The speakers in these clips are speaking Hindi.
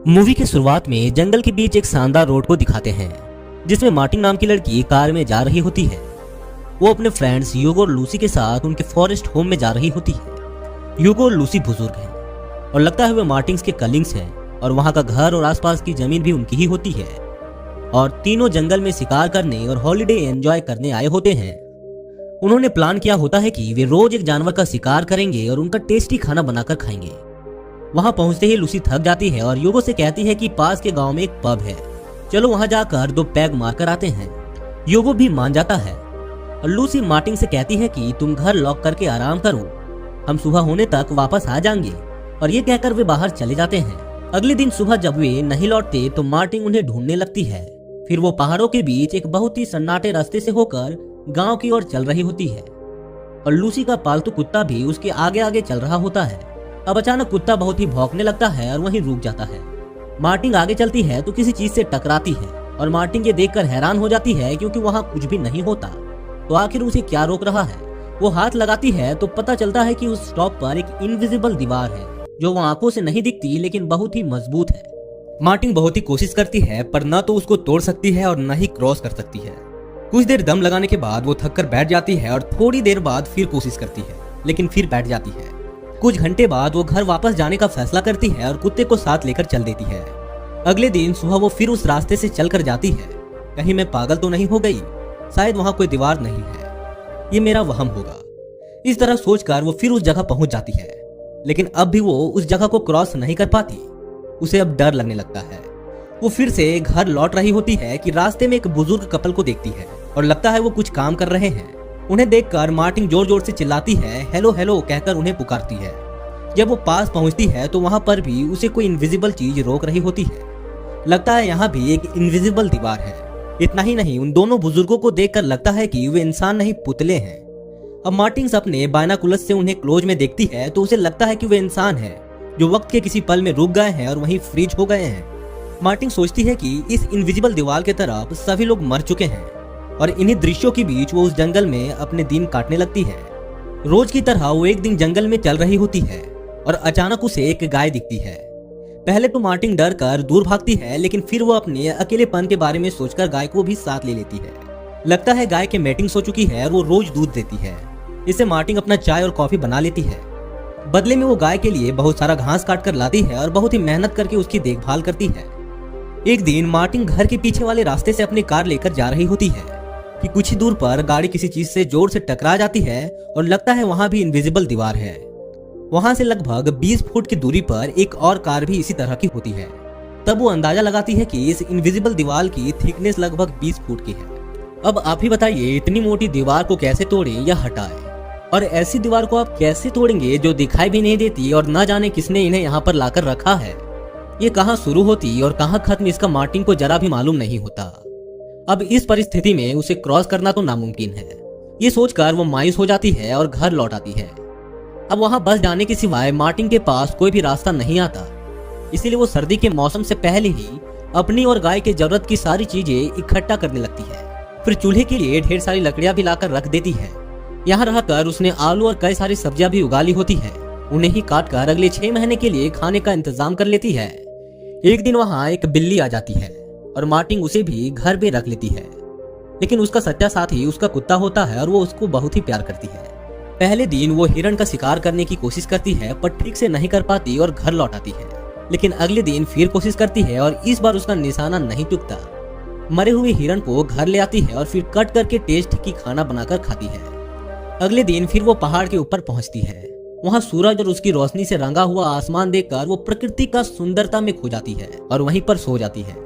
मूवी की शुरुआत में जंगल के बीच एक शानदार रोड को दिखाते हैं जिसमें मार्टिन नाम की लड़की कार में जा रही होती है। वो अपने फ्रेंड्स यूगो और लूसी के साथ उनके फॉरेस्ट होम में जा रही होती है। यूगो और लूसी बुजुर्ग हैं और लगता है वे मार्टिन्स के कलिंग्स हैं और वहाँ का घर और आसपास की जमीन भी उनकी ही होती है और तीनों जंगल में शिकार करने और हॉलिडे एंजॉय करने आए होते हैं। उन्होंने प्लान किया होता है कि वे रोज एक जानवर का शिकार करेंगे और उनका टेस्टी खाना बनाकर खाएंगे। वहां पहुंचते ही लूसी थक जाती है और यूगो से कहती है कि पास के गांव में एक पब है, चलो वहां जाकर 2 पैग मारकर आते हैं। यूगो भी मान जाता है और लूसी मार्टिन से कहती है कि तुम घर लॉक करके आराम करो, हम सुबह होने तक वापस आ जाएंगे। और ये कहकर वे बाहर चले जाते हैं। अगले दिन सुबह जब वे नहीं लौटते तो मार्टिन उन्हें ढूंढने लगती है। फिर वो पहाड़ों के बीच एक बहुत ही सन्नाटे रास्ते से होकर गांव की ओर चल रही होती है और लूसी का पालतू कुत्ता भी उसके आगे आगे चल रहा होता है। अब अचानक कुत्ता बहुत ही भौंकने लगता है और वहीं रुक जाता है। मार्टिन आगे चलती है तो किसी चीज से टकराती है और मार्टिन ये देखकर हैरान हो जाती है क्योंकि वहाँ कुछ भी नहीं होता। तो आखिर उसे क्या रोक रहा है? वो हाथ लगाती है तो पता चलता है कि उस स्टॉप पर एक इनविजिबल दीवार है जो वो आंखों से नहीं दिखती लेकिन बहुत ही मजबूत है। मार्टिन बहुत ही कोशिश करती है पर न तो उसको तोड़ सकती है और न ही क्रॉस कर सकती है। कुछ देर दम लगाने के बाद वो थक कर बैठ जाती है और थोड़ी देर बाद फिर कोशिश करती है लेकिन फिर बैठ जाती है। कुछ घंटे बाद वो घर वापस जाने का फैसला करती है और कुत्ते को साथ लेकर चल देती है। अगले दिन सुबह वो फिर उस रास्ते से चलकर जाती है। कहीं मैं पागल तो नहीं हो गई, शायद वहाँ कोई दीवार नहीं है, ये मेरा वहम होगा। इस तरह सोचकर वो फिर उस जगह पहुंच जाती है लेकिन अब भी वो उस जगह को क्रॉस नहीं कर पाती। उसे अब डर लगने लगता है। वो फिर से घर लौट रही होती है कि रास्ते में एक बुजुर्ग कपल को देखती है और लगता है वो कुछ काम कर रहे हैं। उन्हें देखकर मार्टिन जोर जोर से चिल्लाती है, हेलो हेलो कहकर उन्हें पुकारती है। जब वो पास पहुंचती है तो वहां पर भी उसे कोई इनविजिबल चीज रोक रही होती है। लगता है यहाँ भी एक इनविजिबल दीवार है। इतना ही नहीं, उन दोनों बुजुर्गों को देखकर लगता है कि वे इंसान नहीं पुतले हैं। अब मार्टिन अपने बायनाकुलस से उन्हें क्लोज में देखती है तो उसे लगता है कि वे इंसान है जो वक्त के किसी पल में रुक गए हैं और वहीं फ्रीज हो गए हैं। मार्टिन सोचती है कि इस इनविजिबल दीवार के तरफ सभी लोग मर चुके हैं और इन्हीं दृश्यों के बीच वो उस जंगल में अपने दिन काटने लगती है। रोज की तरह वो एक दिन जंगल में चल रही होती है और अचानक उसे एक गाय दिखती है। पहले तो मार्टिन डर कर दूर भागती है लेकिन फिर वो अपने अकेलेपन के बारे में सोचकर गाय को भी साथ ले लेती है। लगता है गाय के मेटिंग हो चुकी है और वो रोज दूध देती है। इससे मार्टिन अपना चाय और कॉफी बना लेती है। बदले में वो गाय के लिए बहुत सारा घास काट कर लाती है और बहुत ही मेहनत करके उसकी देखभाल करती है। एक दिन मार्टिन घर के पीछे वाले रास्ते से अपनी कार लेकर जा रही होती है कि कुछ ही दूर पर गाड़ी किसी चीज से जोर से टकरा जाती है और लगता है वहां भी इनविजिबल दीवार है। वहां से लगभग 20 फुट की दूरी पर एक और कार भी इसी तरह की होती है। तब वो अंदाजा लगाती है कि इस इनविजिबल दीवार की थिकनेस लगभग 20 फुट की है। अब आप ही बताइए, इतनी मोटी दीवार को कैसे तोड़ें या हटाएं? और ऐसी दीवार को आप कैसे तोड़ेंगे जो दिखाई भी नहीं देती और न जाने किसने इन्हें यहाँ पर लाकर रखा है? ये कहाँ शुरू होती और कहाँ खत्म, इसका मार्टिन को जरा भी मालूम नहीं होता। अब इस परिस्थिति में उसे क्रॉस करना तो नामुमकिन है। ये सोचकर वो मायूस हो जाती है और घर लौट आती है। अब वहां बस जाने के सिवाय मार्टिन के पास कोई भी रास्ता नहीं आता, इसीलिए वो सर्दी के मौसम से पहले ही अपनी और गाय की जरूरत की सारी चीजें इकट्ठा करने लगती है। फिर चूल्हे के लिए ढेर सारी लकड़ियां भी लाकर रख देती है। यहाँ रहकर उसने आलू और कई सारी सब्जियां भी उगा ली होती है। उन्हें ही काट कर अगले 6 महीने के लिए खाने का इंतजाम कर लेती है। एक दिन वहाँ एक बिल्ली आ जाती है और मार्टिन उसे भी घर में रख लेती है, लेकिन उसका सच्चा साथी उसका कुत्ता होता है और वो उसको बहुत ही प्यार करती है। पहले दिन वो हिरण का शिकार करने की कोशिश करती है पर ठीक से नहीं कर पाती और घर लौट आती है। लेकिन अगले दिन फिर कोशिश करती है और इस बार उसका निशाना नहीं चुकता। मरे हुए हिरण को घर ले आती है और फिर कट करके टेस्ट की खाना बनाकर खाती है। अगले दिन फिर वो पहाड़ के ऊपर पहुंचती है। वहाँ सूरज और उसकी रोशनी से रंगा हुआ आसमान देखकर वो प्रकृति का सुंदरता में खो जाती है और वहीं पर सो जाती है।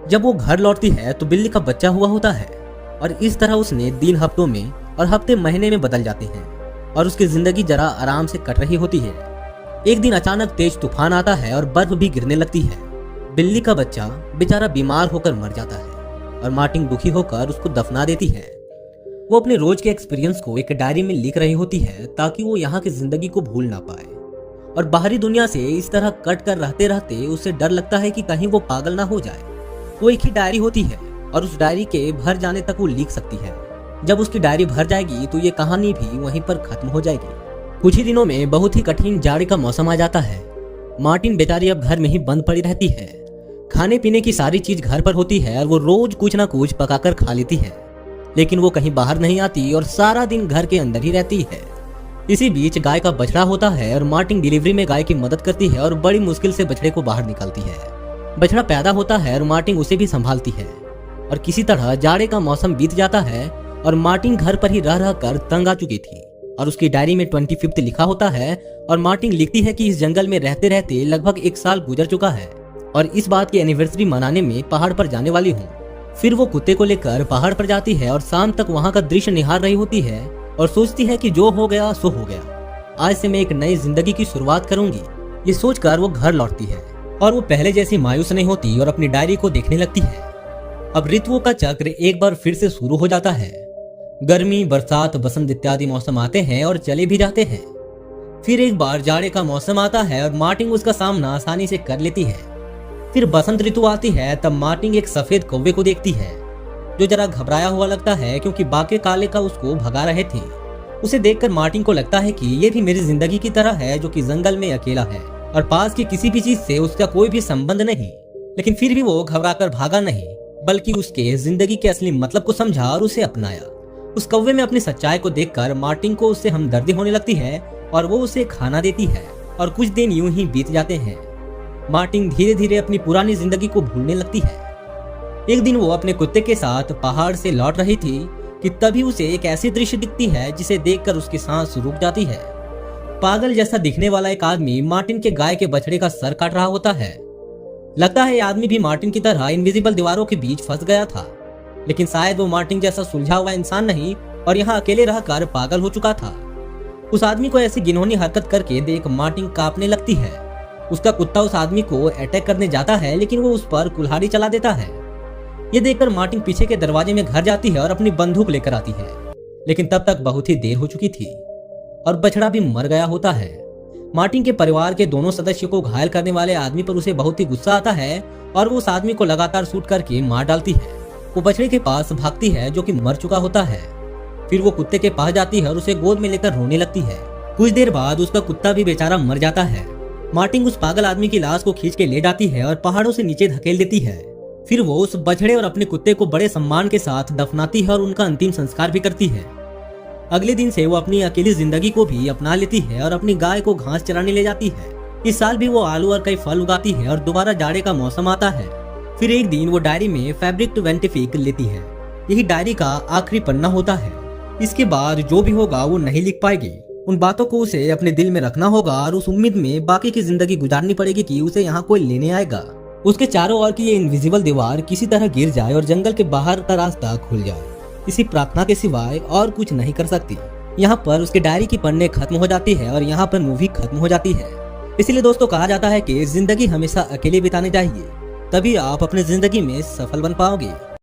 जब वो घर लौटती है तो बिल्ली का बच्चा हुआ होता है और इस तरह उसने दिन हफ्तों में और हफ्ते महीने में बदल जाते हैं और उसकी जिंदगी जरा आराम से कट रही होती है। एक दिन अचानक तेज तूफान आता है और बर्फ भी गिरने लगती है। बिल्ली का बच्चा बेचारा बीमार होकर मर जाता है और मार्टिन दुखी होकर उसको दफना देती है। वो अपने रोज के एक्सपीरियंस को एक डायरी में लिख रही होती है ताकि वो यहाँ की जिंदगी को भूल ना पाए। और बाहरी दुनिया से इस तरह कट कर रहते रहते उसे डर लगता है कि कहीं वो पागल ना हो जाए। वो एक ही डायरी होती है और उस डायरी के भर जाने तक वो लिख सकती है। जब उसकी डायरी भर जाएगी तो ये कहानी भी वहीं पर खत्म हो जाएगी। कुछ ही दिनों में बहुत ही कठिन जाड़े का मौसम आ जाता है। मार्टिन बेचारी अब घर में ही बंद पड़ी रहती है खाने पीने की सारी चीज घर पर होती है और वो रोज कुछ ना कुछ पकाकर खा लेती है, लेकिन वो कहीं बाहर नहीं आती और सारा दिन घर के अंदर ही रहती है। इसी बीच गाय का बछड़ा होता है और मार्टिन डिलीवरी में गाय की मदद करती है और बड़ी मुश्किल से बछड़े को बाहर निकालती है। बछड़ा पैदा होता है और मार्टिन उसे भी संभालती है और किसी तरह जाड़े का मौसम बीत जाता है और मार्टिन घर पर ही रह रह कर तंग आ चुकी थी और उसकी डायरी में 25 लिखा होता है और मार्टिन लिखती है कि इस जंगल में रहते रहते लगभग 1 साल गुजर चुका है और इस बात की एनिवर्सरी मनाने में पहाड़ पर जाने वाली हूँ। फिर वो कुत्ते को लेकर पहाड़ पर जाती है और शाम तक वहाँ का दृश्य निहार रही होती है और सोचती है कि जो हो गया सो हो गया, आज से मैं एक नई जिंदगी की शुरुआत करूंगी। ये सोचकर वो घर लौटती है और वो पहले जैसी मायूस नहीं होती और अपनी डायरी को देखने लगती है। अब ऋतुओं का चक्र एक बार फिर से शुरू हो जाता है। गर्मी, बरसात, बसंत इत्यादि मौसम आते हैं और चले भी जाते हैं। फिर एक बार जाड़े का मौसम आता है और मार्टिन उसका सामना आसानी से कर लेती है। फिर बसंत ऋतु आती है, तब मार्टिन एक सफेद कौवे को देखती है जो जरा घबराया हुआ लगता है क्योंकि बाकी काले का उसको भगा रहे थे। उसे देखकर मार्टिन को लगता है कि ये भी मेरी जिंदगी की तरह है जो कि जंगल में अकेला है और पास की किसी भी चीज से उसका कोई भी संबंध नहीं। लेकिन फिर भी वो घबराकर भागा नहीं, बल्कि उसके जिंदगी के असली मतलब को समझा और उसे अपनाया। उस कौवे में अपनी सच्चाई को देखकर मार्टिन को उससे हमदर्दी होने लगती है और वो उसे खाना देती है और कुछ दिन यूं ही बीत जाते हैं। मार्टिन धीरे धीरे अपनी पुरानी जिंदगी को भूलने लगती है। एक दिन वो अपने कुत्ते के साथ पहाड़ से लौट रही थी कि तभी उसे एक ऐसी दृश्य दिखती है जिसे देखकर उसकी सांस रुक जाती है। पागल जैसा दिखने वाला एक आदमी मार्टिन के गाय के बछड़े का सर काट रहा होता है। लगता है ये आदमी भी मार्टिन की तरह इनविजिबल दीवारों के बीच फंस गया था, लेकिन शायद वो मार्टिन जैसा सुलझा हुआ इंसान नहीं और यहाँ अकेले रहकर पागल हो चुका था। उस आदमी को ऐसी घिनौनी हरकत करके देख मार्टिन कांपने लगती है। उसका कुत्ता उस आदमी को अटैक करने जाता है, लेकिन वो उस पर कुल्हाड़ी चला देता है। ये देखकर मार्टिन पीछे के दरवाजे में घर जाती है और अपनी बंदूक लेकर आती है, लेकिन तब तक बहुत ही देर हो चुकी थी और बछड़ा भी मर गया होता है। मार्टिन के परिवार के दोनों सदस्यों को घायल करने वाले आदमी पर उसे बहुत ही गुस्सा आता है और वो उस आदमी को लगातार शूट करके मार डालती है। वो बछड़े के पास भागती है जो कि मर चुका होता है। फिर वो कुत्ते के पास जाती है और उसे गोद में लेकर रोने लगती है। कुछ देर बाद उसका कुत्ता भी बेचारा मर जाता है। मार्टिन उस पागल आदमी की लाश को खींच के ले जाती है और पहाड़ों से नीचे धकेल देती है। फिर वो उस बछड़े और अपने कुत्ते को बड़े सम्मान के साथ दफनाती है और उनका अंतिम संस्कार भी करती है। अगले दिन से वो अपनी अकेली जिंदगी को भी अपना लेती है और अपनी गाय को घास चराने ले जाती है। इस साल भी वो आलू और कई फल उगाती है और दोबारा जाड़े का मौसम आता है। फिर एक दिन वो डायरी में फैब्रिक टू वेंटिफिक लेती है। यही डायरी का आखिरी पन्ना होता है। इसके बाद जो भी होगा वो नहीं लिख पाएगी। उन बातों को उसे अपने दिल में रखना होगा और उस उम्मीद में बाकी की जिंदगी गुजारनी पड़ेगी कि उसे यहाँ कोई लेने आएगा। उसके चारों ओर की ये इनविजिबल दीवार किसी तरह गिर जाए और जंगल के बाहर का रास्ता खुल जाए। इसी प्रार्थना के सिवाय और कुछ नहीं कर सकती। यहाँ पर उसके डायरी की पन्ने खत्म हो जाती है और यहाँ पर मूवी खत्म हो जाती है। इसीलिए दोस्तों कहा जाता है कि जिंदगी हमेशा अकेले बितानी चाहिए, तभी आप अपनी जिंदगी में सफल बन पाओगे।